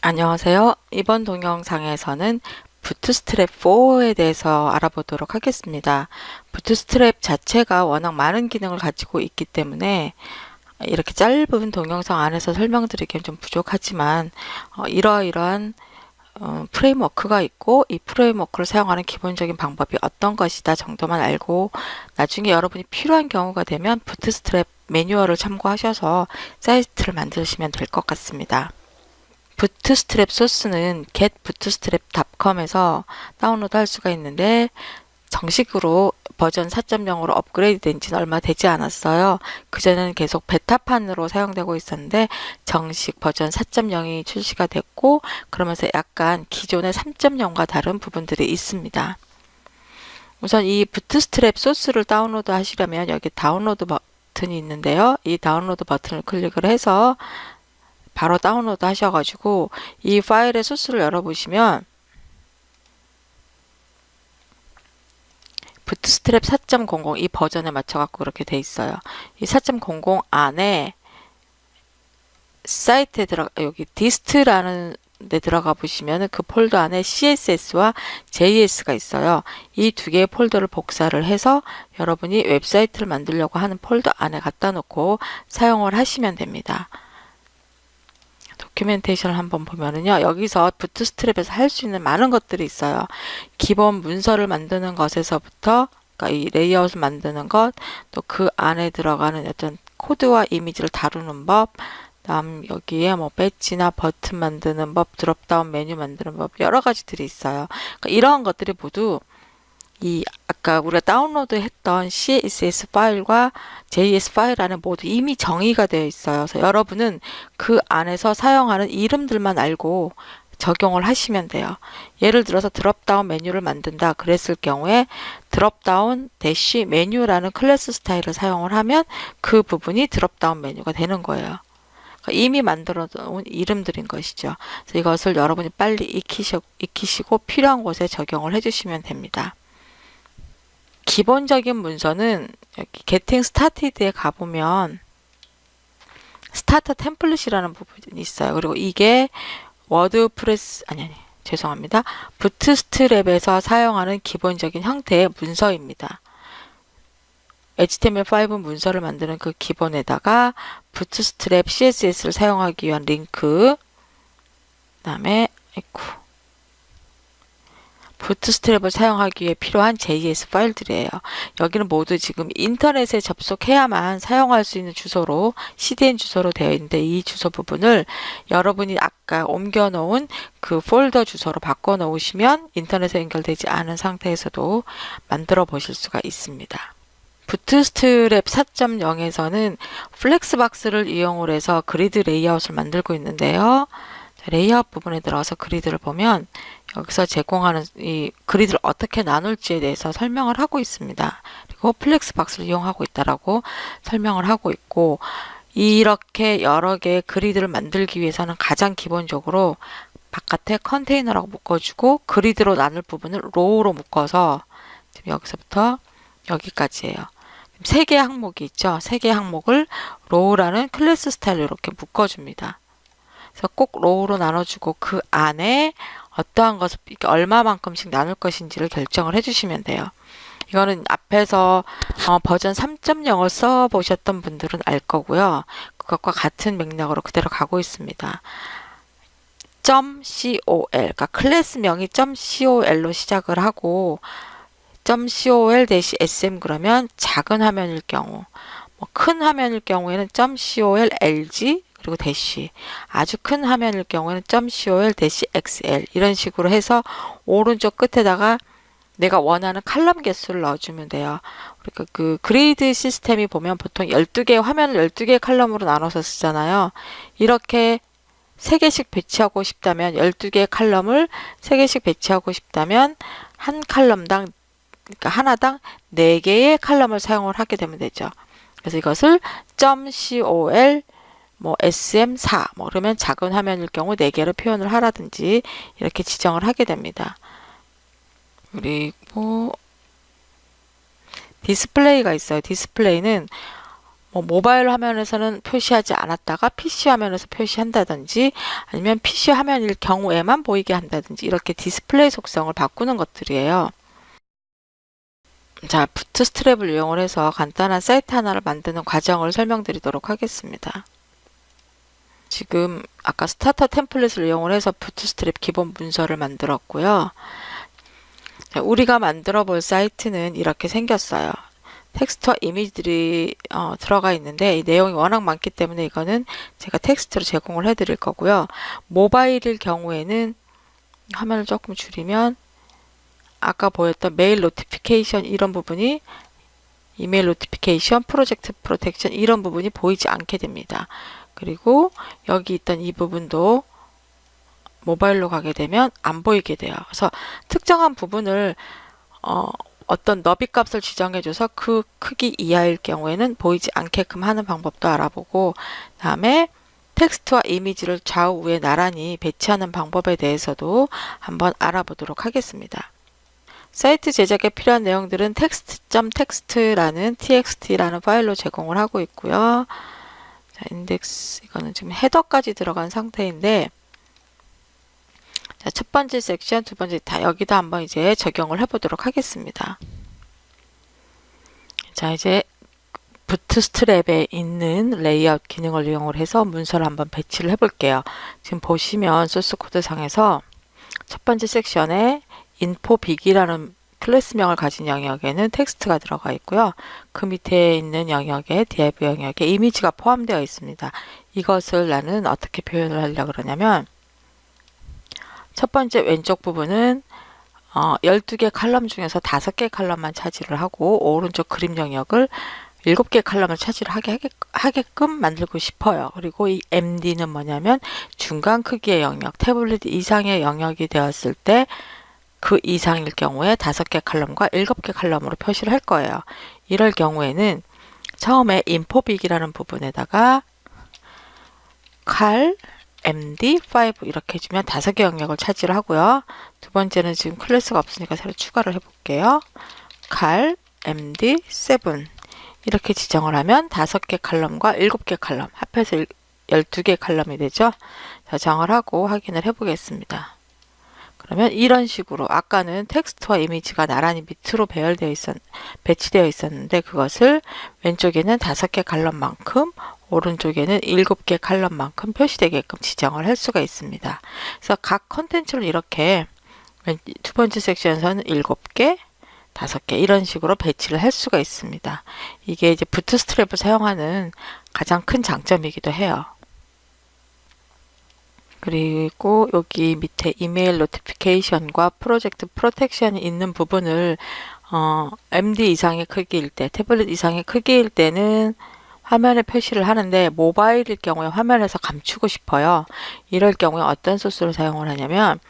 안녕하세요. 이번 동영상에서는 부트스트랩 4에 대해서 알아보도록 하겠습니다. 부트스트랩 자체가 워낙 많은 기능을 가지고 있기 때문에 이렇게 짧은 동영상 안에서 설명드리기엔 좀 부족하지만 이러이러한 프레임워크가 있고 이 프레임워크를 사용하는 기본적인 방법이 어떤 것이다 정도만 알고 나중에 여러분이 필요한 경우가 되면 부트스트랩 매뉴얼을 참고하셔서 사이트를 만드시면 될 것 같습니다. 부트스트랩 소스는 getbootstrap.com에서 다운로드 할 수가 있는데 정식으로 버전 4.0으로 업그레이드 된 지는 얼마 되지 않았어요. 그전에는 계속 베타판으로 사용되고 있었는데 정식 버전 4.0이 출시가 됐고 그러면서 약간 기존의 3.0과 다른 부분들이 있습니다. 우선 이 부트스트랩 소스를 다운로드 하시려면 여기 다운로드 버튼이 있는데요. 이 다운로드 버튼을 클릭을 해서 바로 다운로드 하셔가지고 이 파일의 소스를 열어보시면 부트스트랩 4.00 이 버전에 맞춰갖고 그렇게 돼 있어요. 이 4.00 안에 사이트에 여기 디스트라는 데 들어가 보시면 그 폴더 안에 CSS와 JS가 있어요. 이 두 개의 폴더를 복사를 해서 여러분이 웹사이트를 만들려고 하는 폴더 안에 갖다 놓고 사용을 하시면 됩니다. 도큐멘테이션을 한번 보면은요, 여기서 부트스트랩에서 할 수 있는 많은 것들이 있어요. 기본 문서를 만드는 것에서부터, 그러니까 이 레이아웃을 만드는 것, 또 그 안에 들어가는 어떤 코드와 이미지를 다루는 법, 다음 여기에 뭐 배지나 버튼 만드는 법, 드롭다운 메뉴 만드는 법, 여러 가지들이 있어요. 그러니까 이러한 것들이 모두 이 아까 우리가 다운로드 했던 CSS 파일과 JS 파일 안에 모두 이미 정의가 되어 있어요. 그래서 여러분은 그 안에서 사용하는 이름들만 알고 적용을 하시면 돼요. 예를 들어서 드롭다운 메뉴를 만든다 그랬을 경우에 드롭다운 대쉬 메뉴라는 클래스 스타일을 사용을 하면 그 부분이 드롭다운 메뉴가 되는 거예요. 그러니까 이미 만들어 놓은 이름들인 것이죠. 그래서 이것을 여러분이 빨리 익히시고 필요한 곳에 적용을 해주시면 됩니다. 기본적인 문서는 여기 Getting Started에 가보면 스타터 템플릿이라는 부분이 있어요. 그리고 이게 워드프레스 아니 죄송합니다. 부트스트랩에서 사용하는 기본적인 형태의 문서입니다. HTML5 문서를 만드는 그 기본에다가 부트스트랩 CSS를 사용하기 위한 링크, 그다음에 부트스트랩을 사용하기 위해 필요한 JS 파일들이에요. 여기는 모두 지금 인터넷에 접속해야만 사용할 수 있는 주소로 CDN 주소로 되어 있는데 이 주소 부분을 여러분이 아까 옮겨 놓은 그 폴더 주소로 바꿔 놓으시면 인터넷에 연결되지 않은 상태에서도 만들어 보실 수가 있습니다. 부트스트랩 4.0에서는 플렉스박스를 이용을 해서 그리드 레이아웃을 만들고 있는데요. 레이아웃 부분에 들어가서 그리드를 보면 여기서 제공하는 이 그리드를 어떻게 나눌지에 대해서 설명을 하고 있습니다. 그리고 플렉스박스를 이용하고 있다라고 설명을 하고 있고 이렇게 여러 개의 그리드를 만들기 위해서는 가장 기본적으로 바깥에 컨테이너라고 묶어주고 그리드로 나눌 부분을 로우로 묶어서 지금 여기서부터 여기까지예요. 세 개의 항목이 있죠. 세 개의 항목을 로우라는 클래스 스타일로 이렇게 묶어줍니다. 그래서 꼭 로우로 나눠주고 그 안에 어떠한 것을 얼마만큼씩 나눌 것인지를 결정을 해주시면 돼요. 이거는 앞에서 버전 3.0을 써보셨던 분들은 알 거고요. 그것과 같은 맥락으로 그대로 가고 있습니다. .col, 그러니까 클래스명이 .col로 시작을 하고 .col-sm 그러면 작은 화면일 경우, 큰 화면일 경우에는 .colLG 그리고 대시, 아주 큰 화면일 경우에는 .col-xl 이런 식으로 해서 오른쪽 끝에다가 내가 원하는 칼럼 개수를 넣어주면 돼요. 그러니까 그 그리드 시스템이 보면 보통 12개의 화면을 12개의 칼럼으로 나눠서 쓰잖아요. 이렇게 3개씩 배치하고 싶다면 12개의 칼럼을 3개씩 배치하고 싶다면 한 칼럼당 그러니까 하나당 4개의 칼럼을 사용을 하게 되면 되죠. 그래서 이것을 .col SM4 그러면 작은 화면일 경우 4개를 표현을 하라든지 이렇게 지정을 하게 됩니다. 그리고 디스플레이가 있어요. 디스플레이는 모바일 화면에서는 표시하지 않았다가 PC 화면에서 표시한다든지 아니면 PC 화면일 경우에만 보이게 한다든지 이렇게 디스플레이 속성을 바꾸는 것들이에요. 자, 부트스트랩을 이용을 해서 간단한 사이트 하나를 만드는 과정을 설명드리도록 하겠습니다. 지금 아까 스타터 템플릿을 이용을 해서 부트스트랩 기본 문서를 만들었고요. 우리가 만들어 볼 사이트는 이렇게 생겼어요. 텍스트와 이미지들이 들어가 있는데 이 내용이 워낙 많기 때문에 이거는 제가 텍스트로 제공을 해 드릴 거고요. 모바일일 경우에는 화면을 조금 줄이면 아까 보였던 메일 노티피케이션 이런 부분이 이메일 노티피케이션, 프로젝트 프로텍션 이런 부분이 보이지 않게 됩니다. 그리고 여기 있던 이 부분도 모바일로 가게 되면 안 보이게 돼요. 그래서 특정한 부분을 어떤 너비 값을 지정해줘서 그 크기 이하일 경우에는 보이지 않게끔 하는 방법도 알아보고 다음에 텍스트와 이미지를 좌우 우에 나란히 배치하는 방법에 대해서도 한번 알아보도록 하겠습니다. 사이트 제작에 필요한 내용들은 text.txt라는 txt라는 파일로 제공을 하고 있고요. 자, 인덱스 이거는 지금 헤더까지 들어간 상태인데 자, 첫 번째 섹션, 두 번째 다 여기다 한번 이제 적용을 해보도록 하겠습니다. 자, 이제 부트스트랩에 있는 레이아웃 기능을 이용을 해서 문서를 한번 배치를 해볼게요. 지금 보시면 소스 코드 상에서 첫 번째 섹션에 infobig이라는 클래스명을 가진 영역에는 텍스트가 들어가 있고요. 그 밑에 있는 영역에 div 영역에 이미지가 포함되어 있습니다. 이것을 나는 어떻게 표현을 하려고 그러냐면 첫 번째 왼쪽 부분은 12개 칼럼 중에서 5개 칼럼만 차지를 하고 오른쪽 그림 영역을 7개 칼럼을 차지를 하게끔 만들고 싶어요. 그리고 이 MD는 뭐냐면 중간 크기의 영역, 태블릿 이상의 영역이 되었을 때 그 이상일 경우에 5개 칼럼과 7개 칼럼으로 표시를 할 거예요. 이럴 경우에는 처음에 infobig이라는 부분에다가 cal MD5 이렇게 해주면 5개 영역을 차지를 하고요. 두 번째는 지금 클래스가 없으니까 새로 추가를 해볼게요. cal MD7 이렇게 지정을 하면 5개 칼럼과 7개 칼럼 합해서 12개 칼럼이 되죠. 저장을 하고 확인을 해보겠습니다. 그러면 이런 식으로 아까는 텍스트와 이미지가 나란히 밑으로 배치되어 있었는데 그것을 왼쪽에는 5개 칼럼만큼 오른쪽에는 7개 칼럼만큼 표시되게끔 지정을 할 수가 있습니다. 그래서 각 컨텐츠를 이렇게 두 번째 섹션에서는 7개, 5개 이런 식으로 배치를 할 수가 있습니다. 이게 이제 부트스트랩을 사용하는 가장 큰 장점이기도 해요. 그리고 여기 밑에 이메일 노티피케이션과 프로젝트 프로텍션이 있는 부분을 MD 이상의 크기일 때, 태블릿 이상의 크기일 때는 화면에 표시를 하는데 모바일일 경우에 화면에서 감추고 싶어요. 이럴 경우에 어떤 소스를 사용을 하냐면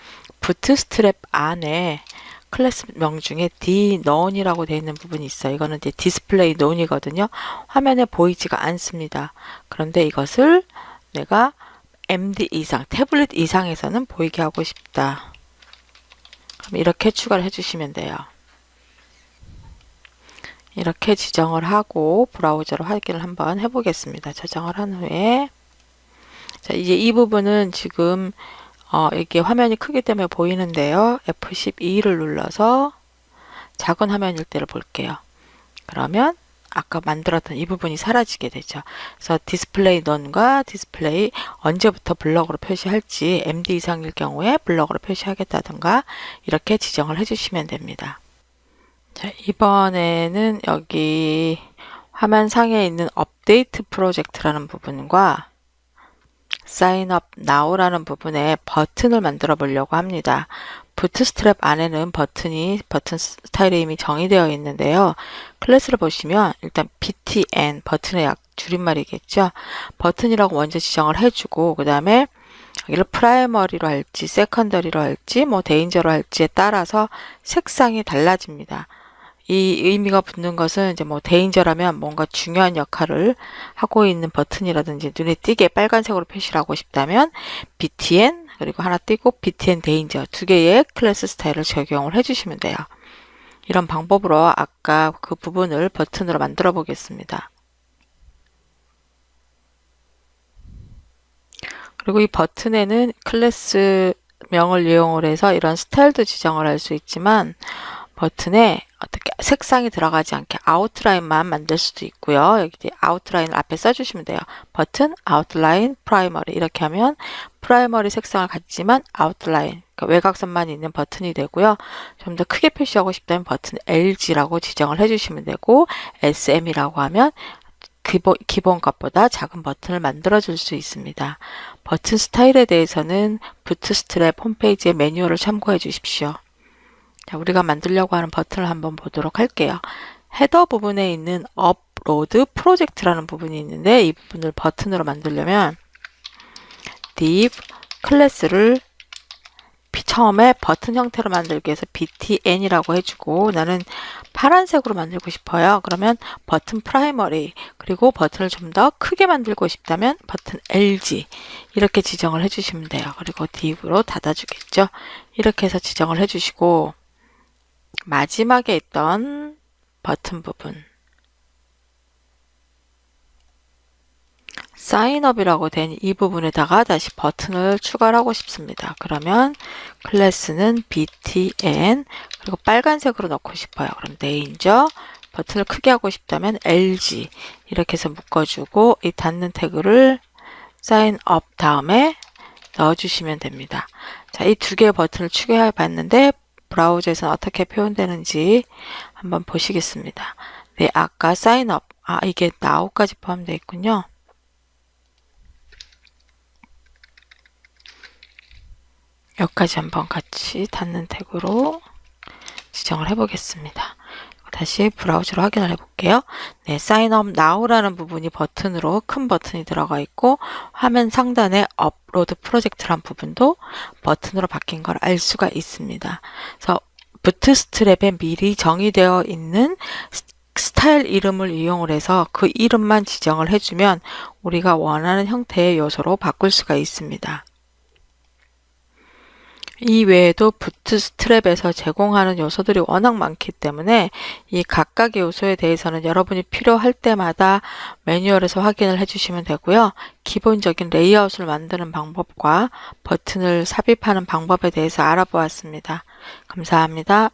부트스트랩 안에 클래스명 중에 dnone이라고 되어 있는 부분이 있어요. 이거는 이제 디스플레이 none이거든요. 화면에 보이지가 않습니다. 그런데 이것을 내가 MD 이상, 태블릿 이상에서는 보이게 하고 싶다. 그럼 이렇게 추가를 해주시면 돼요. 이렇게 지정을 하고 브라우저로 확인을 한번 해보겠습니다. 저장을 한 후에 자, 이제 이 부분은 지금 이게 화면이 크기 때문에 보이는데요. F12를 눌러서 작은 화면일 때를 볼게요. 그러면 아까 만들었던 이 부분이 사라지게 되죠. 그래서 디스플레이 none과 디스플레이 언제부터 블럭으로 표시할지 MD 이상일 경우에 블럭으로 표시하겠다든가 이렇게 지정을 해주시면 됩니다. 자, 이번에는 여기 화면 상에 있는 업데이트 프로젝트라는 부분과 Sign Up Now라는 부분에 버튼을 만들어 보려고 합니다. 부트스트랩 안에는 버튼 스타일이 이미 정의되어 있는데요. 클래스를 보시면 일단 btn, 버튼의 줄임말이겠죠. 버튼이라고 먼저 지정을 해주고 그 다음에 여기를 프라이머리로 할지 세컨더리로 할지 데인저로 할지에 따라서 색상이 달라집니다. 이 의미가 붙는 것은 이제 데인저라면 뭔가 중요한 역할을 하고 있는 버튼이라든지 눈에 띄게 빨간색으로 표시를 하고 싶다면 btn 그리고 하나 띄고 btn 데인저 두 개의 클래스 스타일을 적용을 해주시면 돼요. 이런 방법으로 아까 그 부분을 버튼으로 만들어 보겠습니다. 그리고 이 버튼에는 클래스 명을 이용을 해서 이런 스타일도 지정을 할 수 있지만 버튼에 어떻게 색상이 들어가지 않게 아웃라인만 만들 수도 있고요. 여기 아웃라인을 앞에 써주시면 돼요. 버튼, 아웃라인, 프라이머리 이렇게 하면 프라이머리 색상을 갖지만 아웃라인, 그러니까 외곽선만 있는 버튼이 되고요. 좀 더 크게 표시하고 싶다면 버튼 LG라고 지정을 해주시면 되고 SM이라고 하면 기본 값보다 작은 버튼을 만들어 줄 수 있습니다. 버튼 스타일에 대해서는 부트스트랩 홈페이지의 매뉴얼을 참고해 주십시오. 자, 우리가 만들려고 하는 버튼을 한번 보도록 할게요. 헤더 부분에 있는 업로드 프로젝트라는 부분이 있는데 이 부분을 버튼으로 만들려면 div 클래스를 처음에 버튼 형태로 만들기 위해서 btn이라고 해주고 나는 파란색으로 만들고 싶어요. 그러면 버튼 프라이머리 그리고 버튼을 좀 더 크게 만들고 싶다면 버튼 LG 이렇게 지정을 해주시면 돼요. 그리고 div로 닫아주겠죠. 이렇게 해서 지정을 해주시고 마지막에 있던 버튼 부분 사인업이라고 된 이 부분에다가 다시 버튼을 추가를 하고 싶습니다. 그러면 클래스는 btn 그리고 빨간색으로 넣고 싶어요. 그럼 네인저 버튼을 크게 하고 싶다면 LG 이렇게 해서 묶어주고 이 닫는 태그를 사인업 다음에 넣어주시면 됩니다. 자, 이 두 개의 버튼을 추가해 봤는데 브라우저에서는 어떻게 표현되는지 한번 보시겠습니다. 네, 아까 사인업, 이게 now까지 포함되어 있군요. 여기까지 한번 같이 닫는 태그로 지정을 해보겠습니다. 다시 브라우저로 확인을 해볼게요. 네, Sign Up Now라는 부분이 버튼으로 큰 버튼이 들어가 있고 화면 상단에 업로드 프로젝트란 부분도 버튼으로 바뀐 걸 알 수가 있습니다. 그래서 부트스트랩에 미리 정의되어 있는 스타일 이름을 이용을 해서 그 이름만 지정을 해주면 우리가 원하는 형태의 요소로 바꿀 수가 있습니다. 이 외에도 부트스트랩에서 제공하는 요소들이 워낙 많기 때문에 이 각각의 요소에 대해서는 여러분이 필요할 때마다 매뉴얼에서 확인을 해주시면 되고요. 기본적인 레이아웃을 만드는 방법과 버튼을 삽입하는 방법에 대해서 알아보았습니다. 감사합니다.